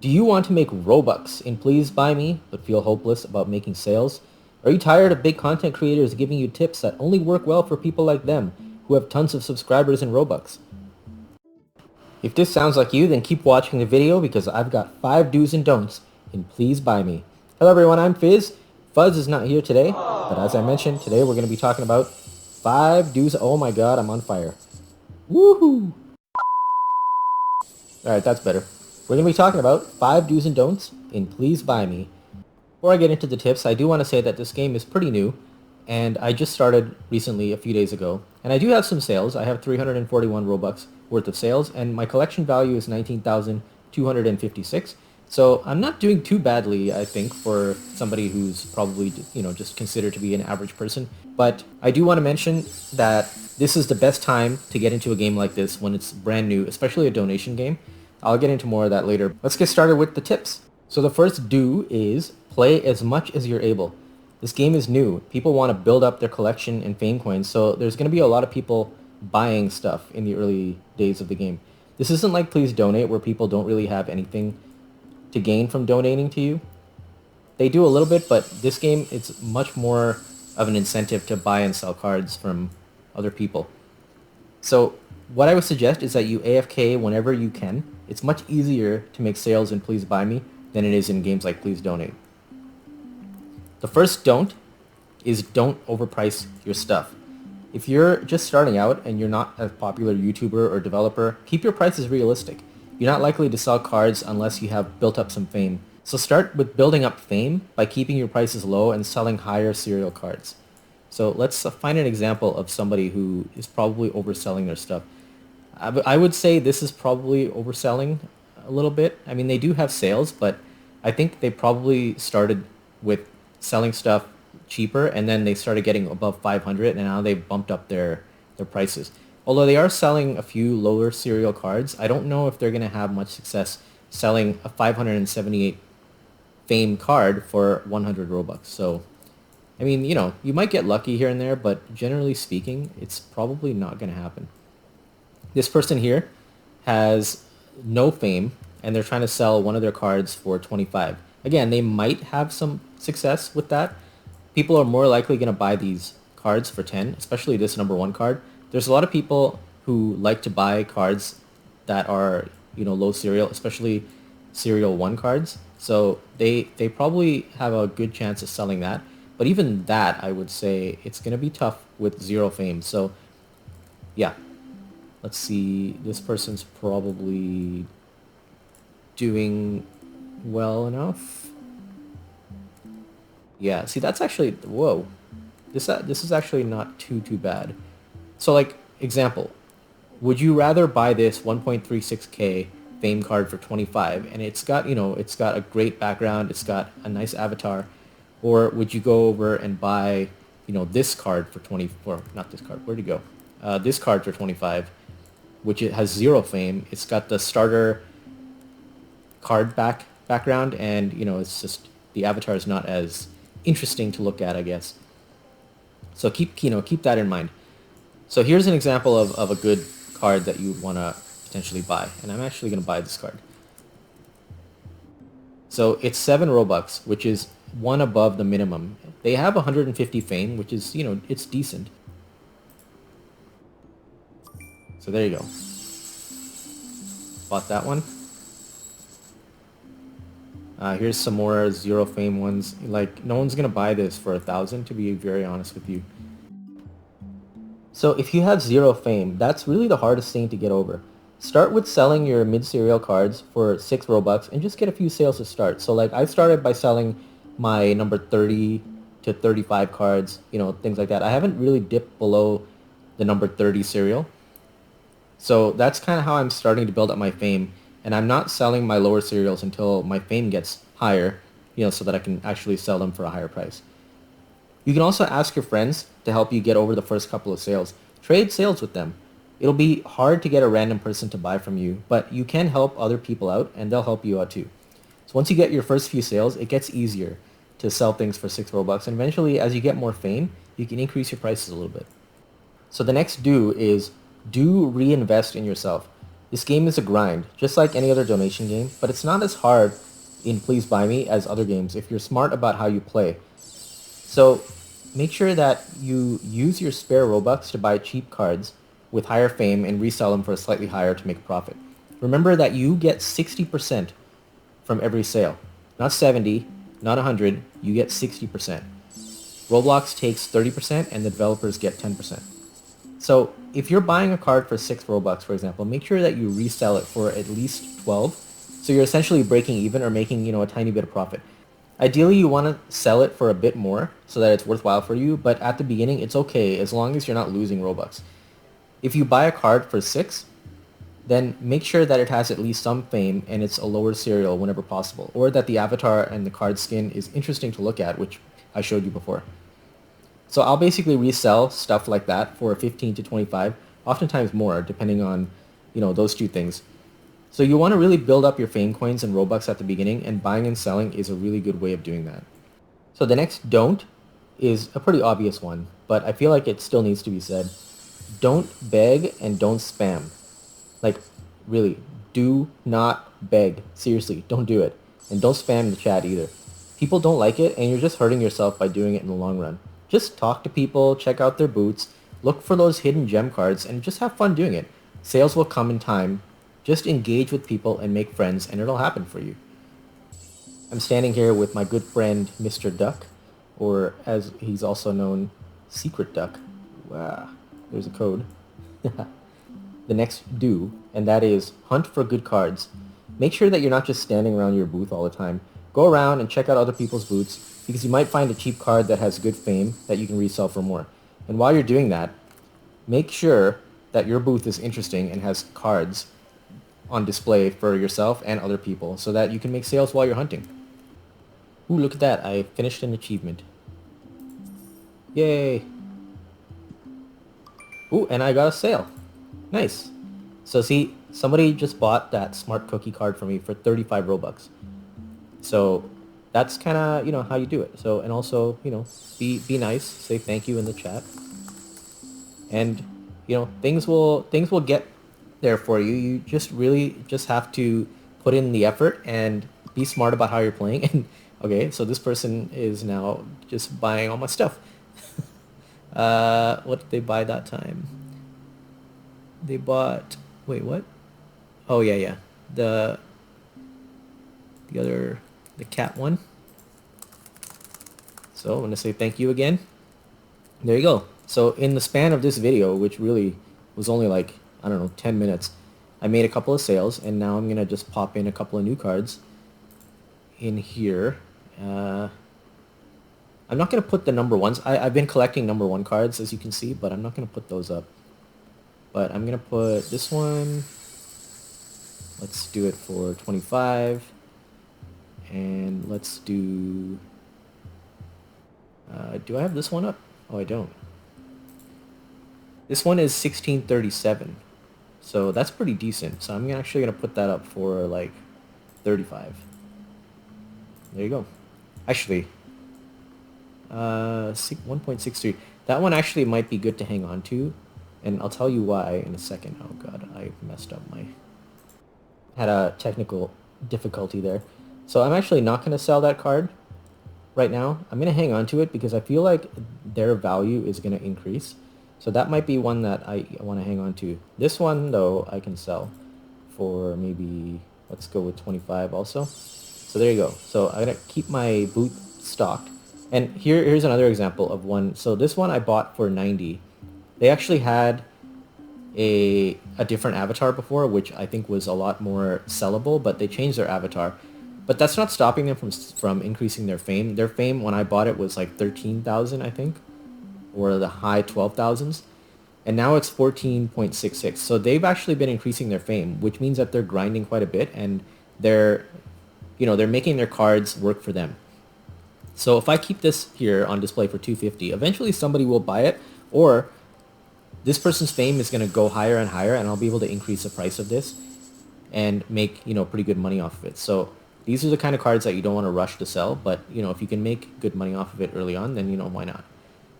Do you want to make Robux in Please Buy Me, but feel hopeless about making sales? Are you tired of big content creators giving you tips that only work well for people like them, who have tons of subscribers in Robux? If this sounds like you, then keep watching the video because I've got 5 do's and don'ts in Please Buy Me. Hello everyone, I'm Fizz. Fuzz is not here today, but as I mentioned, today we're going to be talking about 5 do's. Oh my god, I'm on fire. Woohoo! Alright, that's better. We're going to be talking about 5 do's and don'ts in Please Buy Me. Before I get into the tips, I do want to say that this game is pretty new, and I just started recently a few days ago. And I do have some sales. I have 341 Robux worth of sales, and my collection value is 19,256. So I'm not doing too badly, I think, for somebody who's probably, just considered to be an average person. But I do want to mention that this is the best time to get into a game like this when it's brand new, especially a donation game. I'll get into more of that later. Let's get started with the tips. So the first do is play as much as you're able. This game is new. People want to build up their collection and fame coins, so there's going to be a lot of people buying stuff in the early days of the game. This isn't like Please Donate, where people don't really have anything to gain from donating to you. They do a little bit, but this game, it's much more of an incentive to buy and sell cards from other people. So what I would suggest is that you AFK whenever you can. It's much easier to make sales in Please Buy Me than it is in games like Please Donate. The first don't is don't overprice your stuff. If you're just starting out and you're not a popular YouTuber or developer, keep your prices realistic. You're not likely to sell cards unless you have built up some fame. So start with building up fame by keeping your prices low and selling higher serial cards. So let's find an example of somebody who is probably overselling their stuff. I would say this is probably overselling a little bit. I mean, they do have sales, but I think they probably started with selling stuff cheaper and then they started getting above 500 and now they've bumped up their prices. Although they are selling a few lower serial cards, I don't know if they're going to have much success selling a 578 fame card for 100 Robux. So, I mean, you might get lucky here and there, but generally speaking, it's probably not going to happen. This person here has no fame, and they're trying to sell one of their cards for 25. Again, they might have some success with that. People are more likely going to buy these cards for 10, especially this number 1 card. There's a lot of people who like to buy cards that are, low serial, especially serial 1 cards. So they probably have a good chance of selling that. But even that, I would say, it's going to be tough with 0 fame. So, yeah. Let's see, this person's probably doing well enough. Yeah, see, that's actually, whoa. This is actually not too bad. So, like, example, would you rather buy this 1.36k fame card for 25 and it's got, it's got a great background, it's got a nice avatar, or would you go over and buy, this card for 24, not this card, where'd it go? This card for 25, which it has 0 fame. It's got the starter card background, and it's just the avatar is not as interesting to look at, I guess. So keep that in mind. So here's an example of a good card that you want to potentially buy, and I'm actually going to buy this card. So it's 7 Robux, which is 1 above the minimum. They have 150 fame, which is, it's decent. So there you go. Bought that one. Here's some more 0 fame ones. Like, no one's gonna buy this for 1,000, to be very honest with you. So if you have 0 fame, that's really the hardest thing to get over. Start with selling your mid-serial cards for 6 Robux and just get a few sales to start. So like, I started by selling my number 30 to 35 cards, things like that. I haven't really dipped below the number 30 serial. So that's kind of how I'm starting to build up my fame, and I'm not selling my lower serials until my fame gets higher, so that I can actually sell them for a higher price. You can also ask your friends to help you get over the first couple of sales. Trade sales with them. It'll be hard to get a random person to buy from you, but you can help other people out, and they'll help you out too. So once you get your first few sales, it gets easier to sell things for 6 Robux, and eventually, as you get more fame, you can increase your prices a little bit. So the next do is do reinvest in yourself. This game is a grind, just like any other donation game, but it's not as hard in Please Buy Me as other games if you're smart about how you play. So make sure that you use your spare Robux to buy cheap cards with higher fame and resell them for a slightly higher to make a profit. Remember that you get 60% from every sale. Not 70, not 100, you get 60%. Roblox takes 30% and the developers get 10%. So if you're buying a card for 6 Robux, for example, make sure that you resell it for at least 12. So you're essentially breaking even or making, a tiny bit of profit. Ideally, you want to sell it for a bit more so that it's worthwhile for you, but at the beginning, it's okay as long as you're not losing Robux. If you buy a card for 6, then make sure that it has at least some fame and it's a lower serial whenever possible, or that the avatar and the card skin is interesting to look at, which I showed you before. So I'll basically resell stuff like that for 15 to 25, oftentimes more, depending on, those two things. So you want to really build up your fame coins and Robux at the beginning, and buying and selling is a really good way of doing that. So the next don't is a pretty obvious one, but I feel like it still needs to be said. Don't beg and don't spam. Like, really, do not beg. Seriously, don't do it. And don't spam the chat either. People don't like it, and you're just hurting yourself by doing it in the long run. Just talk to people, check out their boots, look for those hidden gem cards, and just have fun doing it. Sales will come in time. Just engage with people and make friends, and it'll happen for you. I'm standing here with my good friend, Mr. Duck, or as he's also known, Secret Duck. Wow, there's a code. The next do, and that is hunt for good cards. Make sure that you're not just standing around your booth all the time. Go around and check out other people's booths because you might find a cheap card that has good fame that you can resell for more. And while you're doing that, make sure that your booth is interesting and has cards on display for yourself and other people so that you can make sales while you're hunting. Ooh, look at that. I finished an achievement. Yay. Ooh, and I got a sale. Nice. So see, somebody just bought that smart cookie card for me for 35 Robux. So that's kind of, how you do it. So, and also, be nice, say thank you in the chat. And, things will get there for you. You just really just have to put in the effort and be smart about how you're playing. And okay, so this person is now just buying all my stuff. What did they buy that time? They bought, wait, what? Oh yeah. The cat one. So I'm gonna say thank you again. There you go. So in the span of this video, which really was only like, I don't know, 10 minutes, I made a couple of sales, and now I'm gonna just pop in a couple of new cards in here. I'm not gonna put the number ones. I've been collecting number 1 cards, as you can see, but I'm not gonna put those up. But I'm gonna put this one. Let's do it for 25. And let's do... do I have this one up? Oh, I don't. This one is 1637. So that's pretty decent. So I'm actually gonna put that up for like 35. There you go. Actually, 1.63. That one actually might be good to hang on to. And I'll tell you why in a second. Oh god, I messed up had a technical difficulty there. So I'm actually not going to sell that card right now. I'm going to hang on to it because I feel like their value is going to increase. So that might be one that I want to hang on to. This one, though, I can sell for maybe, let's go with 25 also. So there you go. So I'm going to keep my booth stocked. And here's another example of one. So this one I bought for 90. They actually had a different avatar before, which I think was a lot more sellable, but they changed their avatar. But that's not stopping them from increasing their fame. Their fame, when I bought it, was like 13,000, I think, or the high 12,000s. And now it's 14.66. So they've actually been increasing their fame, which means that they're grinding quite a bit, and they're making their cards work for them. So if I keep this here on display for 250, eventually somebody will buy it, or this person's fame is going to go higher and higher, and I'll be able to increase the price of this and make, pretty good money off of it. So these are the kind of cards that you don't want to rush to sell, but, if you can make good money off of it early on, then, why not?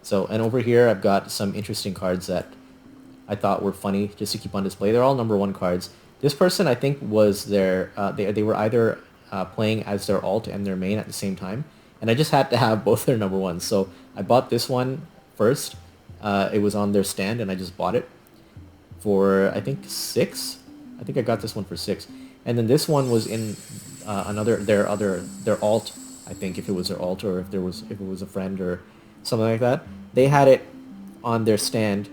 So, and over here, I've got some interesting cards that I thought were funny just to keep on display. They're all number 1 cards. This person, I think, was they were either playing as their alt and their main at the same time, and I just had to have both their number ones. So I bought this one first. It was on their stand, and I just bought it for I think 6. I think I got this one for 6, and then this one was in their alt. I think if it was their alt or if it was a friend or something like that, they had it on their stand.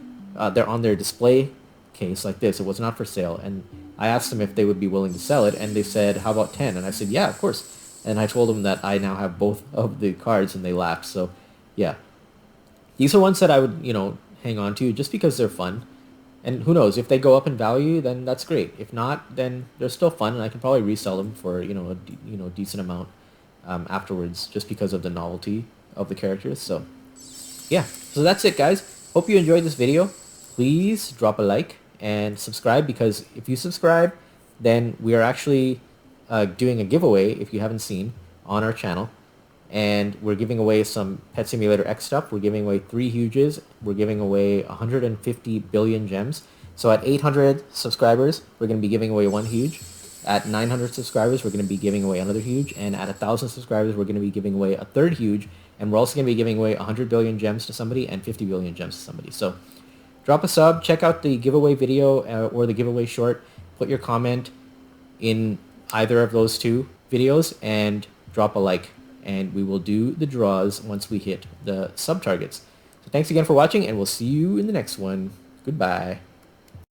They're on their display case like this. It was not for sale, and I asked them if they would be willing to sell it, and they said, "How about 10?" And I said, "Yeah, of course." And I told them that I now have both of the cards, and they laughed. So, yeah, these are ones that I would hang on to just because they're fun. And who knows, if they go up in value, then that's great. If not, then they're still fun, and I can probably resell them for decent amount afterwards, just because of the novelty of the characters. So yeah, so that's it, guys. Hope you enjoyed this video. Please drop a like and subscribe, because if you subscribe, then we are actually doing a giveaway, if you haven't seen, on our channel. And we're giving away some Pet Simulator X stuff. We're giving away 3 huges. We're giving away 150 billion gems. So at 800 subscribers, we're going to be giving away 1 huge. At 900 subscribers, we're going to be giving away another huge. And at 1,000 subscribers, we're going to be giving away a 3rd huge. And we're also going to be giving away 100 billion gems to somebody and 50 billion gems to somebody. So drop a sub, check out the giveaway video or the giveaway short. Put your comment in either of those 2 videos and drop a like. And we will do the draws once we hit the sub targets. So thanks again for watching, and we'll see you in the next one. Goodbye.